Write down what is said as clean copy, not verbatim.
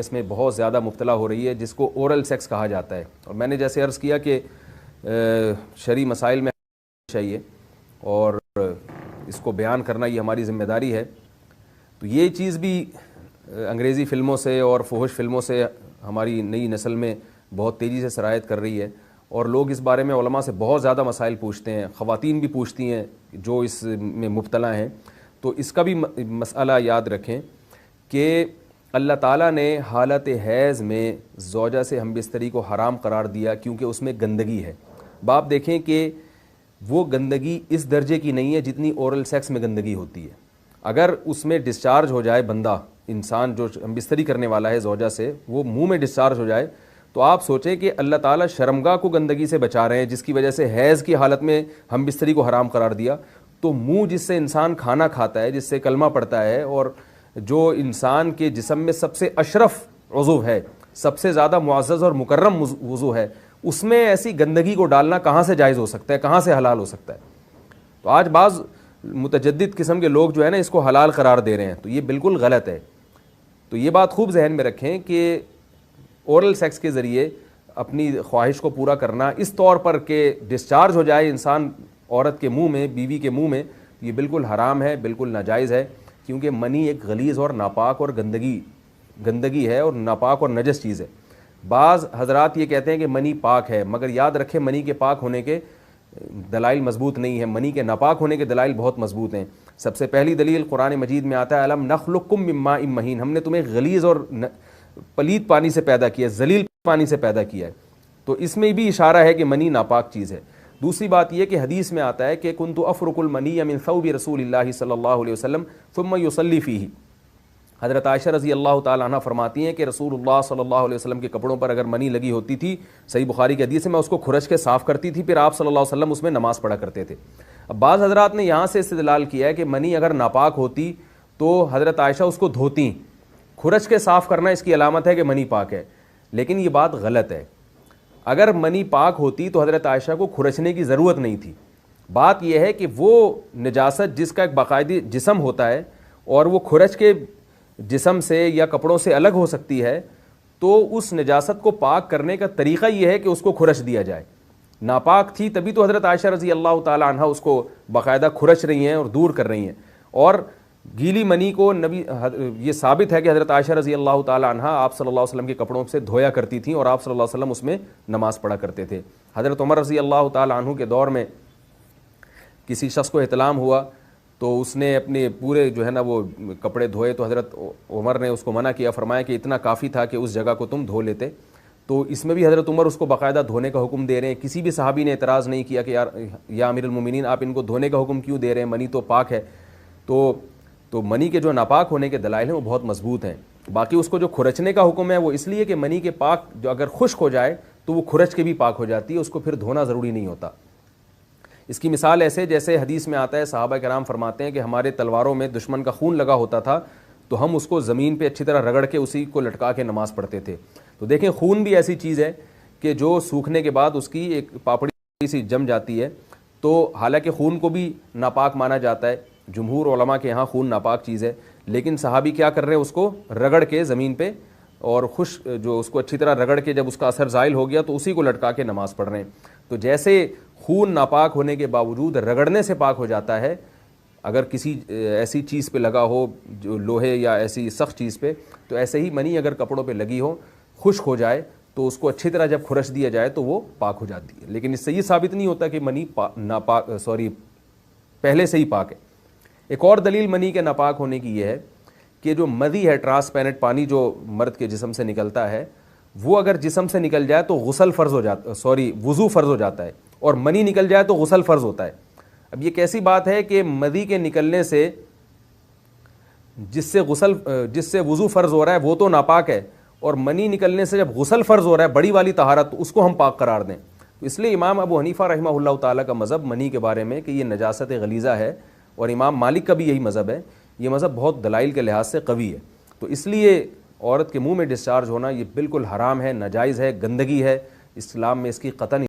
اس میں بہت زیادہ مبتلا ہو رہی ہے، جس کو اورل سیکس کہا جاتا ہے. اور میں نے جیسے عرض کیا کہ شرعی مسائل میں چاہیے اور اس کو بیان کرنا یہ ہماری ذمہ داری ہے. تو یہ چیز بھی انگریزی فلموں سے اور فحش فلموں سے ہماری نئی نسل میں بہت تیزی سے سرایت کر رہی ہے، اور لوگ اس بارے میں علماء سے بہت زیادہ مسائل پوچھتے ہیں، خواتین بھی پوچھتی ہیں جو اس میں مبتلا ہیں. تو اس کا بھی مسئلہ یاد رکھیں کہ اللہ تعالیٰ نے حالت حیض میں زوجہ سے ہم بستری کو حرام قرار دیا کیونکہ اس میں گندگی ہے. باپ دیکھیں کہ وہ گندگی اس درجے کی نہیں ہے جتنی اورل سیکس میں گندگی ہوتی ہے. اگر اس میں ڈسچارج ہو جائے بندہ، انسان جو ہم بستری کرنے والا ہے زوجہ سے، وہ منہ میں ڈسچارج ہو جائے، تو آپ سوچیں کہ اللہ تعالیٰ شرمگاہ کو گندگی سے بچا رہے ہیں، جس کی وجہ سے حیض کی حالت میں ہم بستری کو حرام قرار دیا. تو منہ جس سے انسان کھانا کھاتا ہے، جس سے کلمہ پڑھتا ہے، اور جو انسان کے جسم میں سب سے اشرف عضو ہے، سب سے زیادہ معزز اور مکرم عضو ہے، اس میں ایسی گندگی کو ڈالنا کہاں سے جائز ہو سکتا ہے، کہاں سے حلال ہو سکتا ہے؟ تو آج بعض متجدد قسم کے لوگ جو ہے نا اس کو حلال قرار دے رہے ہیں، تو یہ بالکل غلط ہے. تو یہ بات خوب ذہن میں رکھیں کہ اورل سیکس کے ذریعے اپنی خواہش کو پورا کرنا اس طور پر کہ ڈسچارج ہو جائے انسان عورت کے منہ میں، بیوی کے منہ میں، یہ بالکل حرام ہے، بالکل ناجائز ہے. کیونکہ منی ایک غلیظ اور ناپاک اور گندگی ہے اور ناپاک اور نجس چیز ہے. بعض حضرات یہ کہتے ہیں کہ منی پاک ہے، مگر یاد رکھیں منی کے پاک ہونے کے دلائل مضبوط نہیں ہیں، منی کے ناپاک ہونے کے دلائل بہت مضبوط ہیں. سب سے پہلی دلیل قرآن مجید میں آتا ہے الم نخلقکم من ماء مہین، ہم نے تمہیں غلیظ اور پلید پانی سے پیدا کیا ہے، ذلیل پانی سے پیدا کیا ہے. تو اس میں بھی اشارہ ہے کہ منی ناپاک چیز ہے. دوسری بات یہ کہ حدیث میں آتا ہے کہ کنت افرق المنی من ثوب رسول اللہ صلی اللہ علیہ وسلم ثم یصلی فیہ. حضرت عائشہ رضی اللہ تعالی عنہ فرماتی ہیں کہ رسول اللہ صلی اللہ علیہ وسلم کے کپڑوں پر اگر منی لگی ہوتی تھی، صحیح بخاری کی حدیث ہے، میں اس کو کھرچ کے صاف کرتی تھی، پھر آپ صلی اللہ علیہ وسلم اس میں نماز پڑھا کرتے تھے. اب بعض حضرات نے یہاں سے استدلال کیا ہے کہ منی اگر ناپاک ہوتی تو حضرت عائشہ اس کو دھوتی، کھرچ کے صاف کرنا اس کی علامت ہے کہ منی پاک ہے. لیکن یہ بات غلط ہے. اگر منی پاک ہوتی تو حضرت عائشہ کو کھرچنے کی ضرورت نہیں تھی. بات یہ ہے کہ وہ نجاست جس کا ایک باقاعدی جسم ہوتا ہے اور وہ کھرچ کے جسم سے یا کپڑوں سے الگ ہو سکتی ہے، تو اس نجاست کو پاک کرنے کا طریقہ یہ ہے کہ اس کو کھرچ دیا جائے. ناپاک تھی تبھی تو حضرت عائشہ رضی اللہ تعالی عنہ اس کو باقاعدہ کھرچ رہی ہیں اور دور کر رہی ہیں. اور گیلی منی کو یہ ثابت ہے کہ حضرت عائشہ رضی اللہ تعالی عنہ آپ صلی اللہ علیہ وسلم کے کپڑوں سے دھویا کرتی تھیں اور آپ صلی اللہ علیہ وسلم اس میں نماز پڑھا کرتے تھے. حضرت عمر رضی اللہ تعالی عنہ کے دور میں کسی شخص کو احتلام ہوا تو اس نے اپنے پورے جو ہے نا وہ کپڑے دھوئے، تو حضرت عمر نے اس کو منع کیا، فرمایا کہ اتنا کافی تھا کہ اس جگہ کو تم دھو لیتے. تو اس میں بھی حضرت عمر اس کو باقاعدہ دھونے کا حکم دے رہے ہیں. کسی بھی صحابی نے اعتراض نہیں کیا کہ یا امیر المومنین آپ ان کو دھونے کا حکم کیوں دے رہے ہیں، منی تو پاک ہے. تو منی کے جو ناپاک ہونے کے دلائل ہیں وہ بہت مضبوط ہیں. باقی اس کو جو کھرچنے کا حکم ہے وہ اس لیے کہ منی کے پاک جو اگر خشک ہو جائے تو وہ کھرچ کے بھی پاک ہو جاتی ہے، اس کو پھر دھونا ضروری نہیں ہوتا. اس کی مثال ایسے جیسے حدیث میں آتا ہے، صحابہ کرام فرماتے ہیں کہ ہمارے تلواروں میں دشمن کا خون لگا ہوتا تھا تو ہم اس کو زمین پہ اچھی طرح رگڑ کے اسی کو لٹکا کے نماز پڑھتے تھے. تو دیکھیں خون بھی ایسی چیز ہے کہ جو سوکھنے کے بعد اس کی ایک پاپڑی سی جم جاتی ہے. تو حالانکہ خون کو بھی ناپاک مانا جاتا ہے، جمہور علماء کے ہاں خون ناپاک چیز ہے، لیکن صحابی کیا کر رہے ہیں، اس کو رگڑ کے زمین پہ اور جو اس کو اچھی طرح رگڑ کے جب اس کا اثر زائل ہو گیا تو اسی کو لٹکا کے نماز پڑھ رہے ہیں. تو جیسے خون ناپاک ہونے کے باوجود رگڑنے سے پاک ہو جاتا ہے اگر کسی ایسی چیز پہ لگا ہو جو لوہے یا ایسی سخت چیز پہ، تو ایسے ہی منی اگر کپڑوں پہ لگی ہو، خشک ہو جائے تو اس کو اچھی طرح جب کھرچ دیا جائے تو وہ پاک ہو جاتی ہے. لیکن اس سے یہ ثابت نہیں ہوتا کہ منی پہلے سے ہی پاک ہے. ایک اور دلیل منی کے ناپاک ہونے کی یہ ہے کہ جو مدی ہے، ٹرانسپیرنٹ پانی جو مرد کے جسم سے نکلتا ہے، وہ اگر جسم سے نکل جائے تو وضو فرض ہو جاتا ہے، اور منی نکل جائے تو غسل فرض ہوتا ہے. اب یہ کیسی بات ہے کہ مدی کے نکلنے سے جس سے وضو فرض ہو رہا ہے وہ تو ناپاک ہے، اور منی نکلنے سے جب غسل فرض ہو رہا ہے بڑی والی طہارت، تو اس کو ہم پاک قرار دیں. تو اس لیے امام ابو حنیفہ رحمہ اللہ تعالیٰ کا مذہب منی کے بارے میں کہ یہ نجاست غلیظہ ہے، اور امام مالک کا بھی یہی مذہب ہے. یہ مذہب بہت دلائل کے لحاظ سے قوی ہے. تو اس لیے عورت کے منہ میں ڈسچارج ہونا یہ بالکل حرام ہے، ناجائز ہے، گندگی ہے. اسلام میں اس کی قطعاً